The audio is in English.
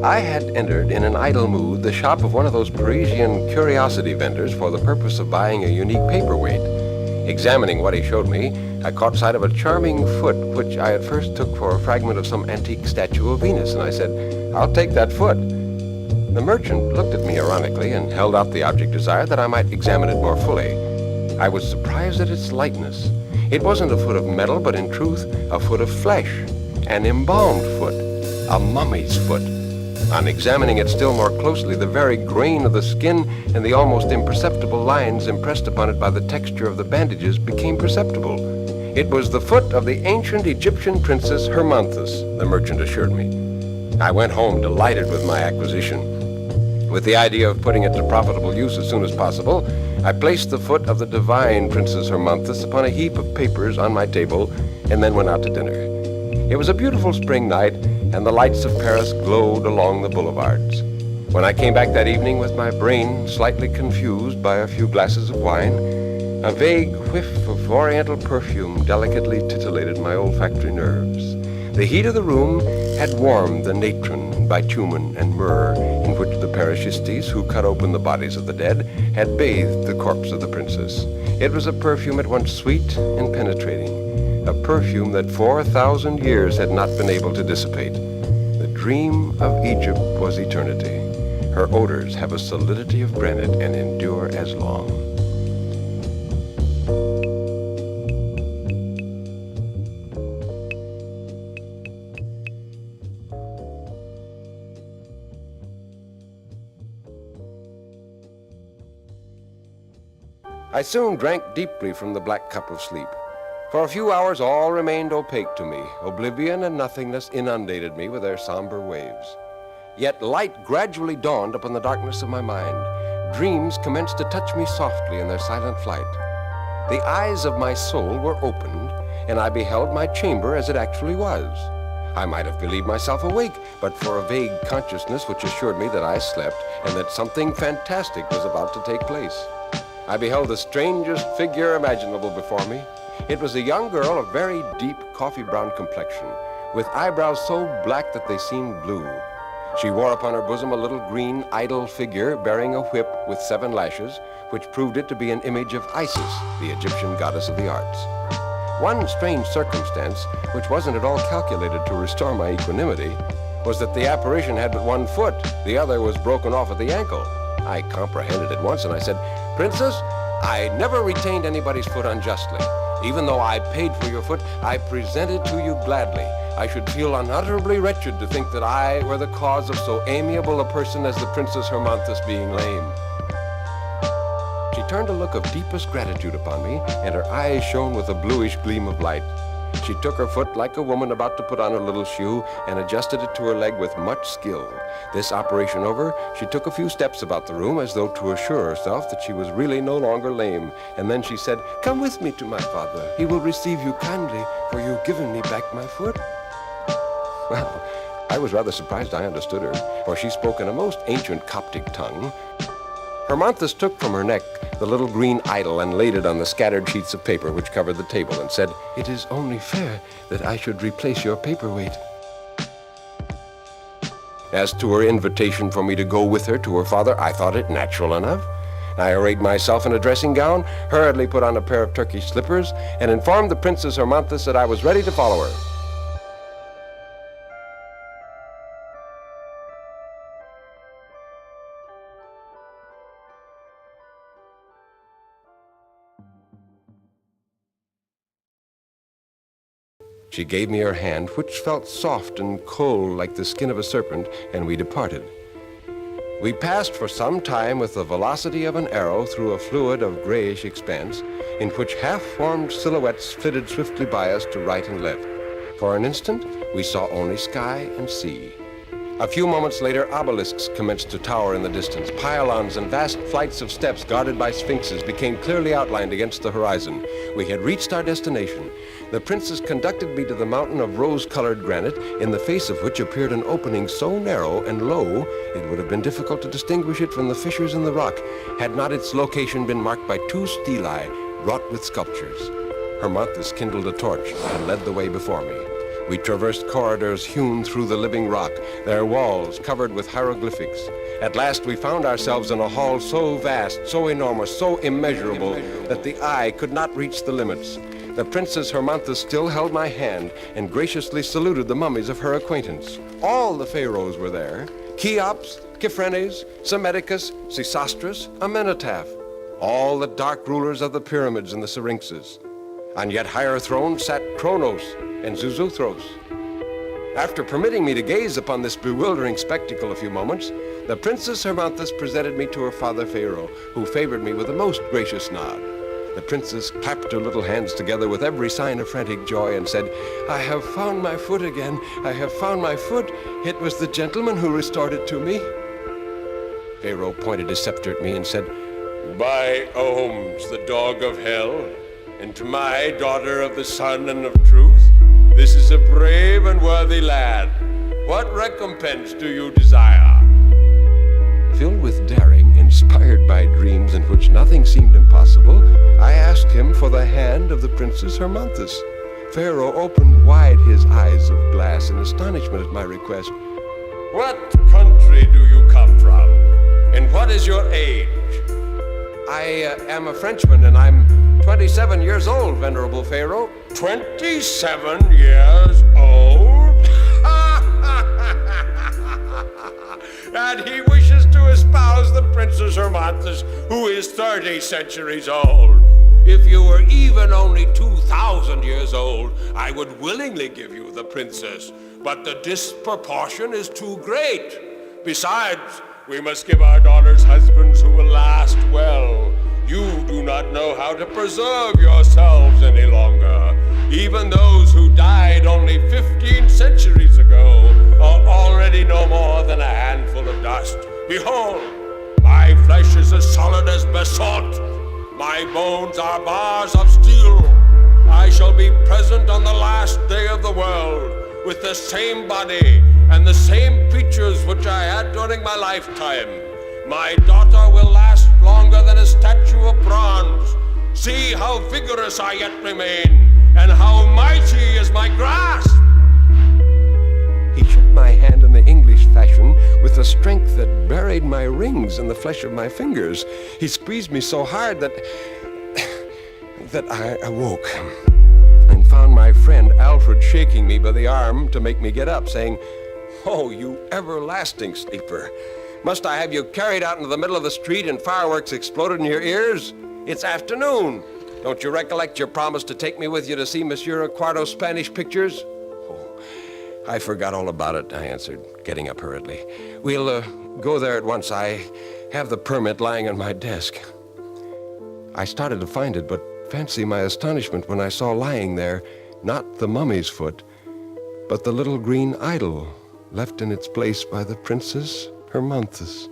I had entered in an idle mood the shop of one of those Parisian curiosity vendors for the purpose of buying a unique paperweight. Examining what he showed me, I caught sight of a charming foot which I at first took for a fragment of some antique statue of Venus, and I said, "I'll take that foot." The merchant looked at me ironically and held out the object desired that I might examine it more fully. I was surprised at its lightness. It wasn't a foot of metal, but in truth, a foot of flesh, an embalmed foot, a mummy's foot. On examining it still more closely, the very grain of the skin and the almost imperceptible lines impressed upon it by the texture of the bandages became perceptible. It was the foot of the ancient Egyptian princess Hermonthis, the merchant assured me. I went home delighted with my acquisition. With the idea of putting it to profitable use as soon as possible, I placed the foot of the divine Princess Hermonthis upon a heap of papers on my table and then went out to dinner. It was a beautiful spring night, and the lights of Paris glowed along the boulevards. When I came back that evening with my brain slightly confused by a few glasses of wine, a vague whiff of oriental perfume delicately titillated my olfactory nerves. The heat of the room had warmed the natron, bitumen, and myrrh in which the Parishistes, who cut open the bodies of the dead, had bathed the corpse of the princess. It was a perfume at once sweet and penetrating, a perfume that 4,000 years had not been able to dissipate. The dream of Egypt was eternity. Her odors have a solidity of granite and endure as long. I soon drank deeply from the black cup of sleep. For a few hours all remained opaque to me. Oblivion and nothingness inundated me with their somber waves. Yet light gradually dawned upon the darkness of my mind. Dreams commenced to touch me softly in their silent flight. The eyes of my soul were opened, and I beheld my chamber as it actually was. I might have believed myself awake, but for a vague consciousness which assured me that I slept and that something fantastic was about to take place. I beheld the strangest figure imaginable before me. It was a young girl of very deep coffee-brown complexion, with eyebrows so black that they seemed blue. She wore upon her bosom a little green idol figure bearing a whip with 7 lashes, which proved it to be an image of Isis, the Egyptian goddess of the arts. One strange circumstance, which wasn't at all calculated to restore my equanimity, was that the apparition had but 1 foot. The other was broken off at the ankle. I comprehended at once, and I said, "Princess, I never retained anybody's foot unjustly. Even though I paid for your foot, I present it to you gladly. I should feel unutterably wretched to think that I were the cause of so amiable a person as the Princess Hermonthis being lame." She turned a look of deepest gratitude upon me, and her eyes shone with a bluish gleam of light. She took her foot like a woman about to put on her little shoe and adjusted it to her leg with much skill. This operation over, she took a few steps about the room as though to assure herself that she was really no longer lame. And then she said, "Come with me to my father. He will receive you kindly, for you've given me back my foot." Well, I was rather surprised I understood her, for she spoke in a most ancient Coptic tongue. Hermonthis took from her neck the little green idol and laid it on the scattered sheets of paper which covered the table and said, "It is only fair that I should replace your paperweight." As to her invitation for me to go with her to her father, I thought it natural enough. I arrayed myself in a dressing gown, hurriedly put on a pair of Turkish slippers, and informed the Princess Hermonthis that I was ready to follow her. She gave me her hand, which felt soft and cold like the skin of a serpent, and we departed. We passed for some time with the velocity of an arrow through a fluid of grayish expanse, in which half-formed silhouettes flitted swiftly by us to right and left. For an instant, we saw only sky and sea. A few moments later, obelisks commenced to tower in the distance. Pylons and vast flights of steps guarded by sphinxes became clearly outlined against the horizon. We had reached our destination. The princess conducted me to the mountain of rose-colored granite, in the face of which appeared an opening so narrow and low it would have been difficult to distinguish it from the fissures in the rock, had not its location been marked by 2 stelae wrought with sculptures. Hermonthis kindled a torch and led the way before me. We traversed corridors hewn through the living rock, their walls covered with hieroglyphics. At last we found ourselves in a hall so vast, so enormous, so immeasurable, that the eye could not reach the limits. The Princess Hermonthis still held my hand and graciously saluted the mummies of her acquaintance. All the pharaohs were there: Cheops, Khephren, Psammetichus, Sesostris, Amenhotep, all the dark rulers of the pyramids and the Syrinxes. On yet higher thrones sat Kronos and Xisuthros. After permitting me to gaze upon this bewildering spectacle a few moments, the Princess Hermonthis presented me to her father Pharaoh, who favored me with a most gracious nod. The princess clapped her little hands together with every sign of frantic joy and said, "I have found my foot again. I have found my foot. It was the gentleman who restored it to me." Pharaoh pointed his scepter at me and said, "By Ohms, the dog of hell, and to my daughter of the sun and of truth, this is a brave and worthy lad. What recompense do you desire?" Filled with daring, inspired by dreams in which nothing seemed impossible, I asked him for the hand of the Princess Hermonthis. Pharaoh opened wide his eyes of glass in astonishment at my request. "What country do you come from? And what is your age?" I am a Frenchman, and I'm 27 years old, Venerable Pharaoh." 27 years old? And he wishes to espouse the Princess Hermonthis, who is 30 centuries old. If you were even only 2,000 years old, I would willingly give you the princess, but the disproportion is too great. Besides, we must give our daughters husbands who will last well. You do not know how to preserve yourselves any longer. Even those who died only 15 centuries ago are already no more than a handful of dust. Behold, my flesh is as solid as basalt. My bones are bars of steel. I shall be present on the last day of the world with the same body and the same features which I had during my lifetime. My daughter will last longer than a statue of bronze. See how vigorous I yet remain, and how mighty is my grasp." He shook my hand in the English fashion with a strength that buried my rings in the flesh of my fingers. He squeezed me so hard that I awoke and found my friend Alfred shaking me by the arm to make me get up, saying, "Oh, you everlasting sleeper. Must I have you carried out into the middle of the street and fireworks exploded in your ears? It's afternoon. Don't you recollect your promise to take me with you to see Monsieur Quarto's Spanish pictures?" "Oh, I forgot all about it," I answered, getting up hurriedly. "We'll go there at once. I have the permit lying on my desk." I started to find it, but fancy my astonishment when I saw lying there, not the mummy's foot, but the little green idol left in its place by the Princess Hermonthis.